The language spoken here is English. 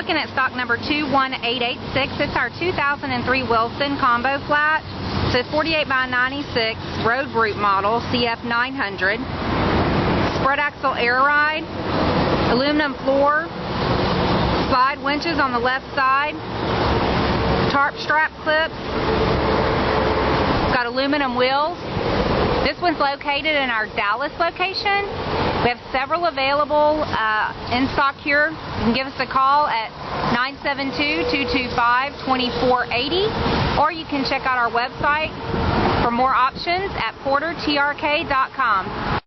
looking at stock number 21886. It's our 2003 Wilson Combo Flat. It's a 48 by 96 road brute model, CF 900. Spread axle air ride, aluminum floor, slide winches on the left side, tarp strap clips, got aluminum wheels. This one's located in our Dallas location. We have several available in stock here. You can give us a call at 972-225-2480, or you can check out our website for more options at portertrk.com.